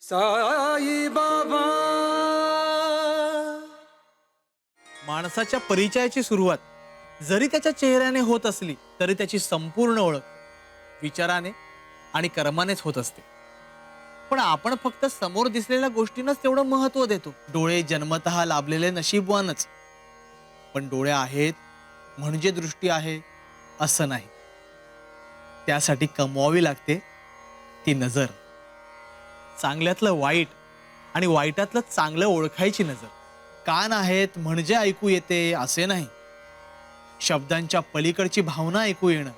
साई बाबा. माणसाच्या परिचयाची सुरुवात जरी त्याच्या चेहऱ्याने होत असली तरी त्याची संपूर्ण ओळख विचाराने आणि कर्मानेच होत असते. पण आपण फक्त समोर दिसलेल्या गोष्टींनाच तेवढं महत्त्व देतो. डोळे जन्मतः लाभलेले नशीबवानच, पण डोळे आहेत म्हणजे दृष्टी आहे असं नाही. त्यासाठी कमवावी लागते ती नजर. चांगल्यातलं वाईट आणि वाईटातलं चांगलं ओळखायची नजर. कान आहेत म्हणजे ऐकू येते असे नाही. शब्दांच्या पलीकडची भावना ऐकू येणं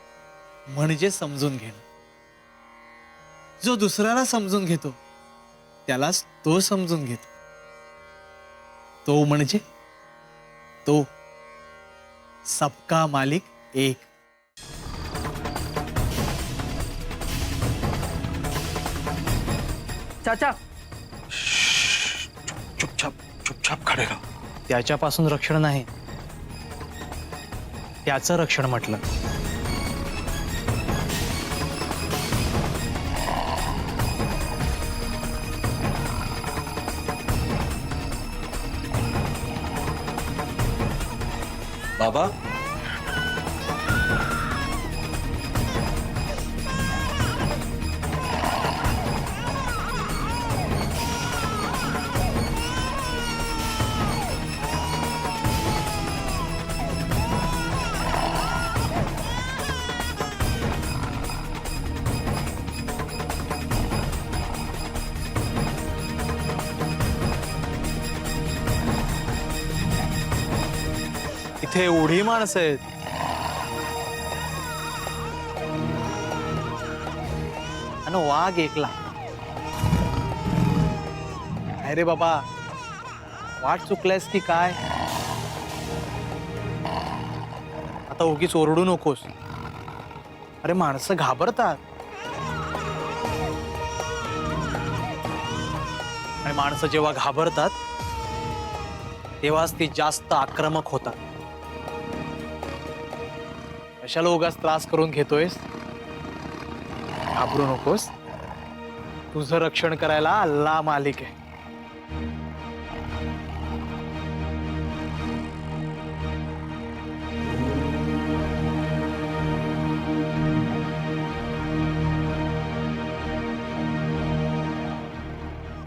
म्हणजे समजून घेणं. जो दुसऱ्याला समजून घेतो त्यालाच तो समजून घेतो. तो म्हणजे तो सबका मालिक एक. चाचा, चुपचाप चुपचाप खडे राहा. त्याच्यापासून रक्षण नाही, त्याचं रक्षण म्हटलं. बाबा, इथे एवढी माणसं आहेत. आणि वाघ एकला. अरे बाबा, वाट चुकलायस की काय? आता उगीच ओरडू नकोस. अरे माणसं घाबरतात आणि माणसं जेव्हा घाबरतात तेव्हाच ती जास्त आक्रमक होतात. कशाला उगाच त्रास करून घेतोयस? घाबरू नकोस. तुझं रक्षण करायला अल्लाह मालिक आहे.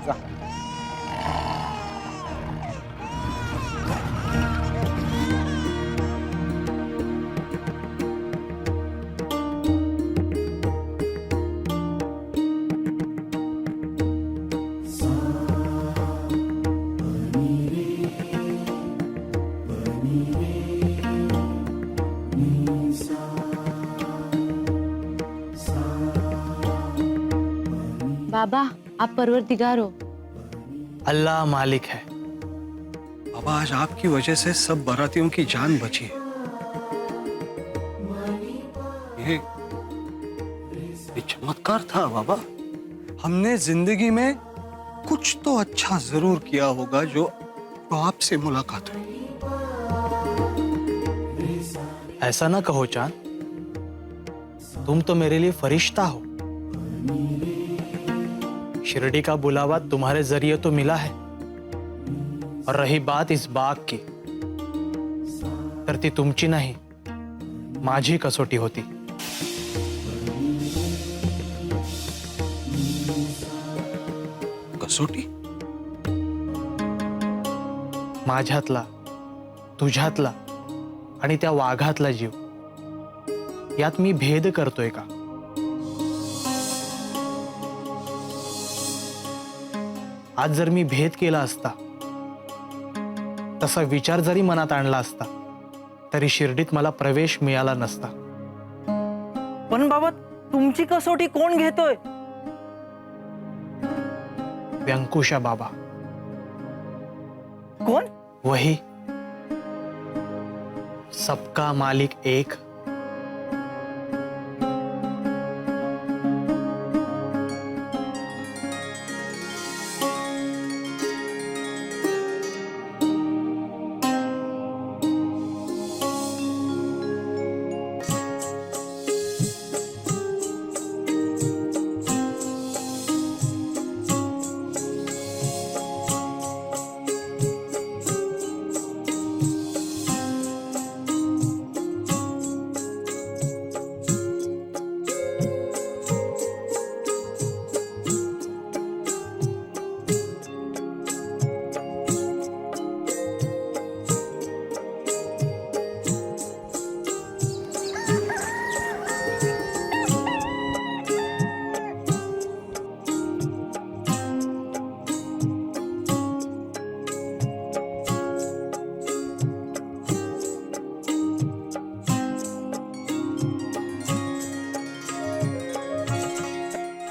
जा. बाबा, आप परवरदिगार हो. अल्लाह मालिक है. बाबा, आज आपकी वजह से सब बारातियों की जान बची है. ये चमत्कार था बाबा. हमने जिंदगी में कुछ तो अच्छा जरूर किया होगा जो आपसे मुलाकात हुई. ऐसा ना कहो चांद, तुम तो मेरे लिए फरिश्ता हो. शिरडी का बुलावा तुम्हारे जरिए तो मिला है. और रही बात इस बाग की, तर ती तुमची नाही, माझी कसोटी होती. कसोटी? माझ्यातला, तुझ्यातला आणि त्या वाघातला जीव यात मी भेद करतोय का? आज जर मी भेद केला असता, तसा विचार जरी मनात आणला असता, तरी शिर्डीत मला प्रवेश मिळाला नसता. पण बाबा, तुमची कसोटी कोण घेतोय? व्यंकुशा बाबा. कोण? वही सबका मालिक एक.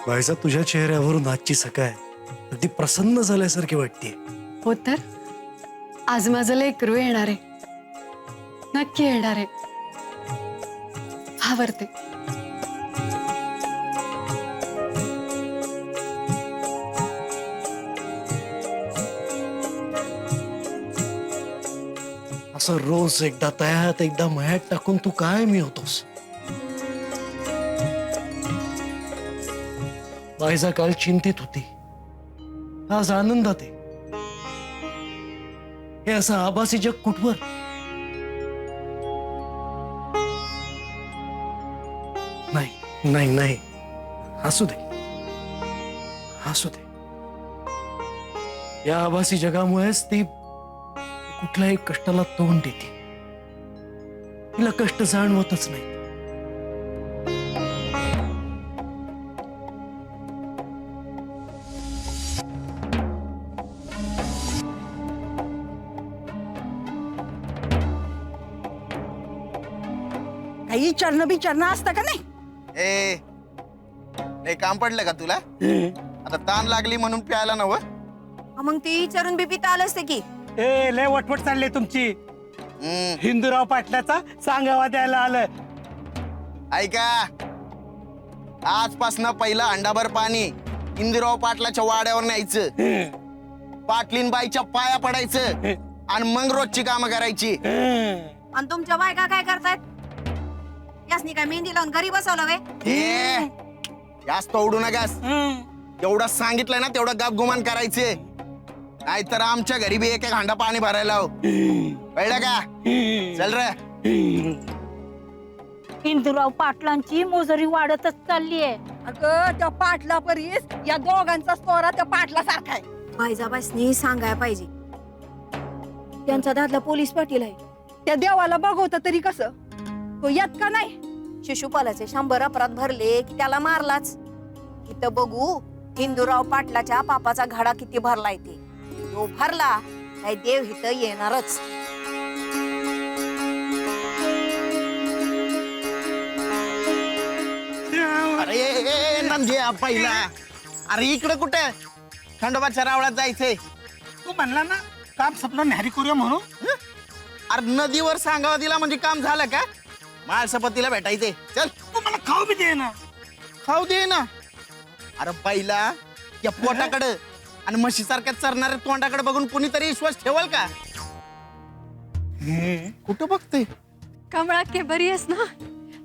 वायसा तुझ्या चेहऱ्यावरून आजची सकाळ अगदी प्रसन्न झाल्यासारखी वाटते. हो तर आज माझं लेकरू येणार आहे, नक्की येणार आहे. आवडते. असं रोज एकदा तयात एकदा मयात टाकून तू काय मी होतोस. वायसा काल चिंतित होती, आज आनंदात आहे. हे असं आभासी जग कुठवर. नाही नाही नाही, असू दे असू दे. या आभासी जगामुळेच ती कुठल्याही कष्टाला तोंड देते. तिला कष्ट जाणवतच नाही. काही चरण बिचरण असतं का नाही? ए लय काम पडलं का तुला? आता ताण लागली म्हणून प्यायला नव. मग ती चरण बिपित आलं असते की. ए लय वटवट चालले तुमची. हिंदूराव पाटलाचा सांगावा द्यायला आलं. ऐका, आजपासनं पहिलं अंडाभर पाणी इंदिराव पाटलाच्या वाड्यावर न्यायचं, पाटलीन बाईच्या पाया पडायचं आणि मग रोजची कामं करायची. आणि तुमच्या बायका काय करतायत? यासनी काय मेहंदी लावून घरी बसवलं वे? ए जास्त ओढू नकास. एवढं सांगितलंय ना तेवढं गपगुमान करायचे, नाहीतर आमच्या घरी बी एक एक हांडा पाणी भरायला लाव. कळलं का? चल रे. इंदुराव पाटलांची मोजरी वाढतच चालली आहे. अगं त्या पाटला परीस या दोघांचा स्टोरा त्या पाटला सारखा आहे. बायजाबाईसनी सांगायला पाहिजे, त्यांचा दादला पोलीस पाटील आहे. त्या देवाला बघवत तरी कसं तो येत का नाही? शिशुपालाचे 100 अपराध भरले की त्याला मारलाच. इथं बघू हिंदूराव पाटलाच्या पापाचा घडा किती भरलाय ते. तो भरला काय देव इथं येणारच. अरे नंदे पहिला, अरे इकडे कुठे खंडोबाच्या रावळात जायचंय? तू म्हणला ना काम सपना न्यारी करूया म्हणून. अरे नदीवर सांगावा दिला म्हणजे काम झालं का? माळसपतीला भेटायचे. चल. तू मला खाऊ बी दे ना. खाऊ दे ना. अरे पहिला या पोटाकडे आणि म्हशीसारख्या चरणाऱ्या तोंडाकडे बघून कुणीतरी विश्वास ठेवल का? कुठं बघते? कमळा के बरी आहेस ना?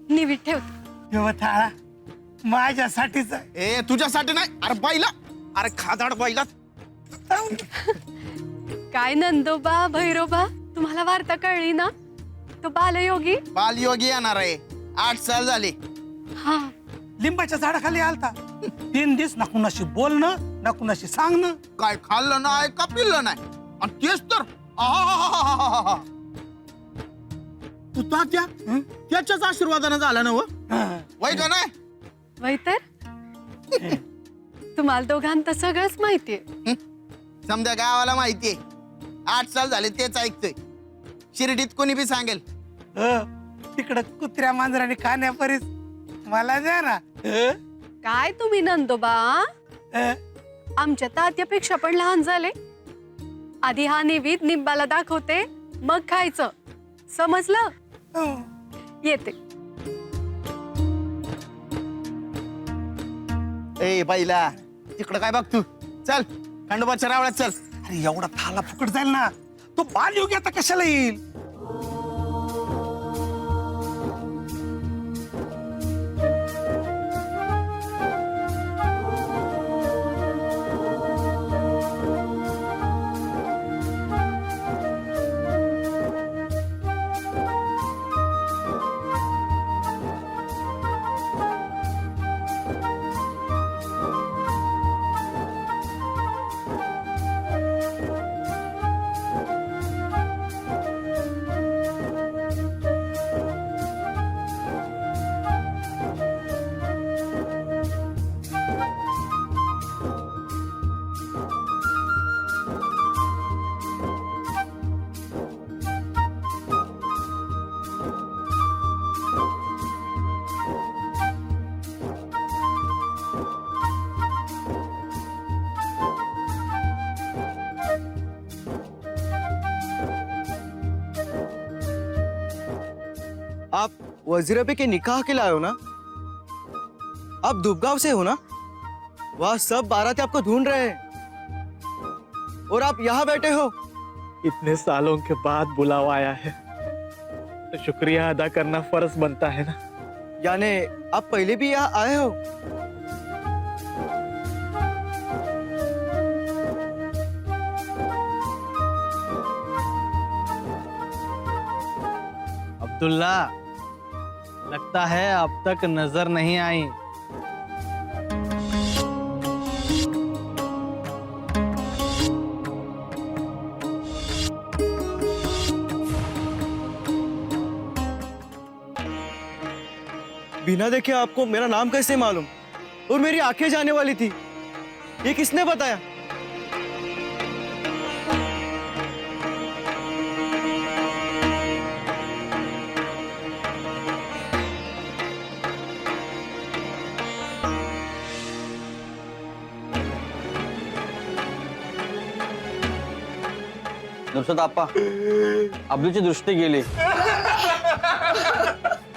निवीट ठेव. तेव्हा थाळा माझ्यासाठीच आहे. ए तुझ्यासाठी नाही. अरे पहिला, अरे खादाड पहिला. काय नंदोबा भैरोबा, तुम्हाला वार्ता कळली ना? तो बालयोगी बालयोगी येणार आहे. 8 साल झाले. हा लिंबाच्या झाडाखाली आलता. 3 दिवस ना कुणाशी बोलणं ना कुणाशी सांगणं. काय खाल्लं नाही का पिल्लं नाही. आणि तेच तर आहाहाहाहाहा. तू तात्या त्याच्याच आशीर्वादानं झाला ना व? वय का नाही? वै तर तुम्हाला दोघांत सगळंच माहितीये. समजा गावाला माहितीये. 8 साल झाले तेच ऐकतोय. शिर्डीत कोणी बी सांगेल. तिकडं कुत्र्या मांजराने खाण्यापरीस मला द्या ना. काय तुम्ही नंदोबा, आमच्या तात्यापेक्षा पण लहान झाले. आधी हा निवीत निब्बाला दाखवते, मग खायचं. समजलं? येते. ए बाईला तिकडं काय बघ तू. चल खंडोबाच्या रावळ्यात चल. अरे एवढा थाला फुकट जाईल ना. तो बालयोगी आता कशाला येईल? वजीरबे के निकाह के लिए आए हो ना? आप दुबगांव से हो ना? वहाँ सब बाराती आपको ढूंढ रहे हैं और आप यहाँ बैठे हो। इतने सालों के बाद बुलावा आया है तो शुक्रिया अदा करना फर्ज बनता है ना। यानी आप पहले भी यहाँ आए हो? अब्दुल्ला, लगता है अब तक नजर नहीं आई। बिना देखे आपको मेरा नाम कैसे मालूम? और मेरी आंखें जाने वाली थी, ये किसने बताया? नुसरत आप्पा, अब्दूची दृष्टी गेली,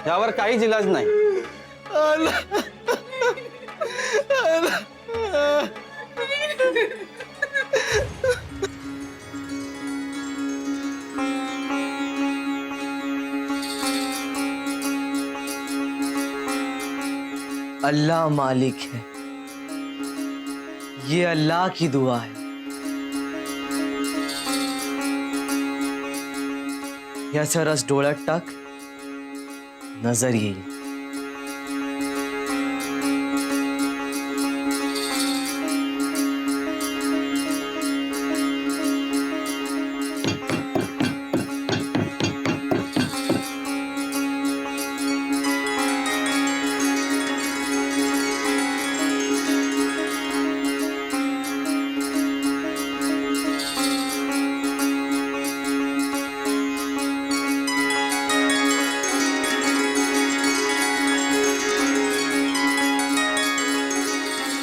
यावर काहीच इलाज नाही. अल्लाह मालिक है, ये अल्लाह की दुआ है. याचा रस डोळ्यात टाक, नजर येईल.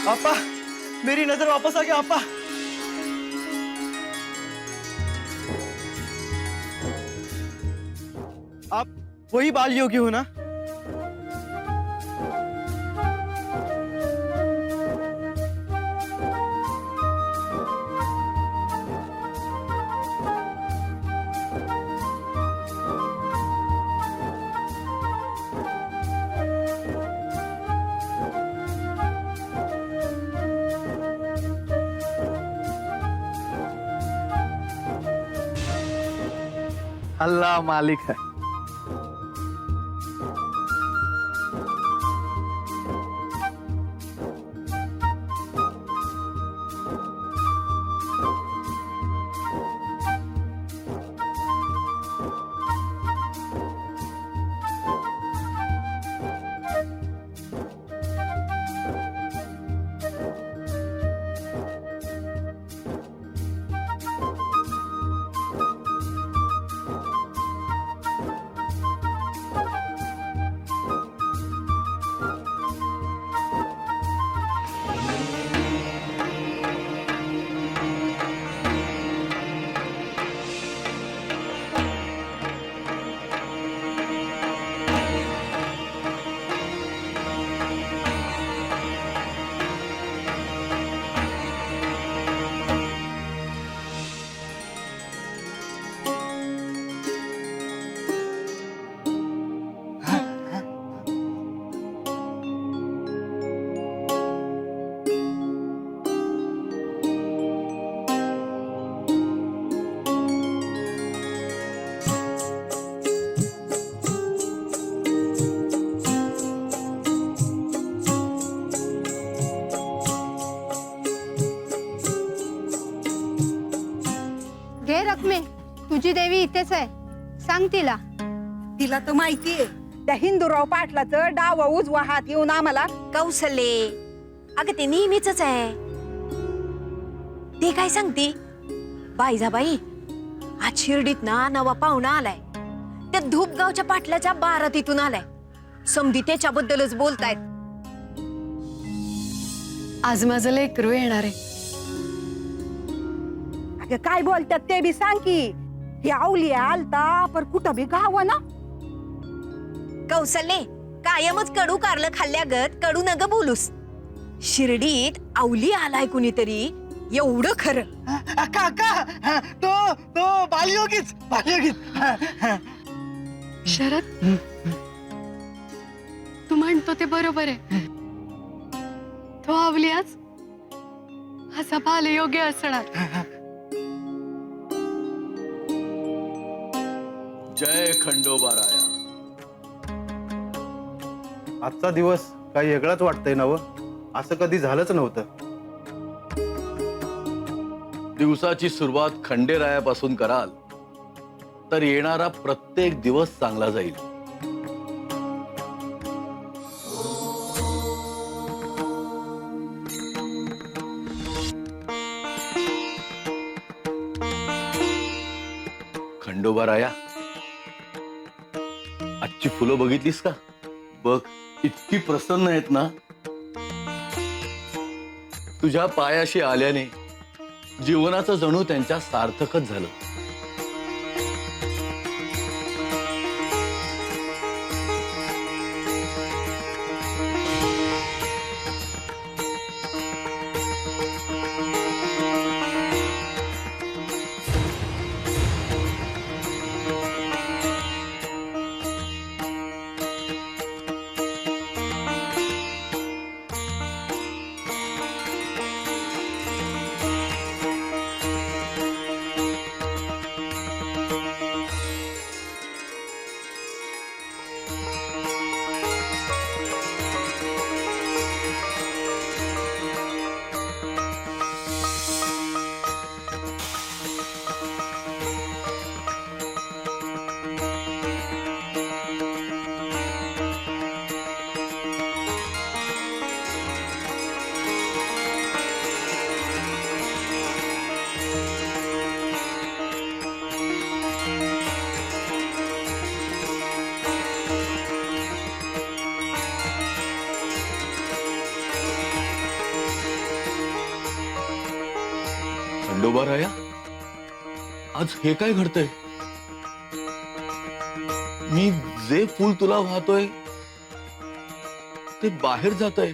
आपा, मेरी नजर वापस आ गया आपा. आप वही बाल योगी हो ना? अल्लाह मालिक है. घे रकमे, तुझी देवी इथेच आहे, सांग तिला. तिला तर माहितीये त्या हिंदूराव पाटलाचं डाव उजवा हात येऊन आम्हाला. कौशल्ये, अगं ते नेहमीच आहे. ते काय सांगते बाईजाबाई, आज शिर्डीत ना नवा पाहुणा आलाय. त्या धूपगावच्या पाटलाच्या बारातीतून आलाय. समधी त्याच्याबद्दलच बोलतायत. आज माझं लेकरू येणार आहे. अगं काय बोलतात ते बी सांग की. हे आवली आलता पर कुठं बी गाव ना. कौशल्ये कायमच कडू कारलं खाल्ल्यागत कडू नग बोलूस. शिर्डीत आवली आलाय कुणीतरी एवढं खरं. अक्का अक्का तो बालयोगीच. शरद, तू म्हणतो ते बरोबर आहे. तो आवली आज असा बालयोगी असणार. जय खंडोबाराया. आजचा दिवस काही वेगळाच वाटतंय ना व? असं कधी झालंच नव्हतं. दिवसाची सुरुवात खंडेरायापासून कराल तर येणारा प्रत्येक दिवस चांगला जाईल. खंडोबाराया, आजची फुलं बघितलीस का? बघ, इतकी प्रसन्न आहेत ना. तुझ्या पायाशी आल्याने जीवनाचं जणू त्यांच्या सार्थकच झालं. खंडोबाराया, आज हे काय घडतंय? मी जे फूल तुला वाहतोय ते बाहेर जातंय.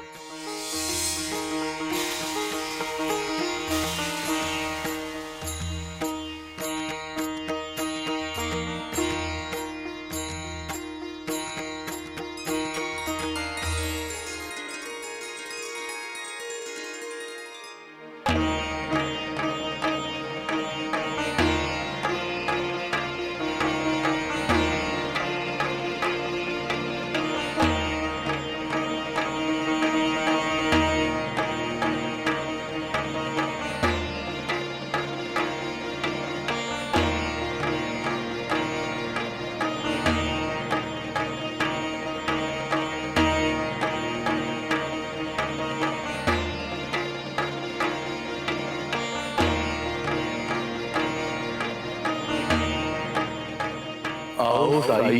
आओ साई,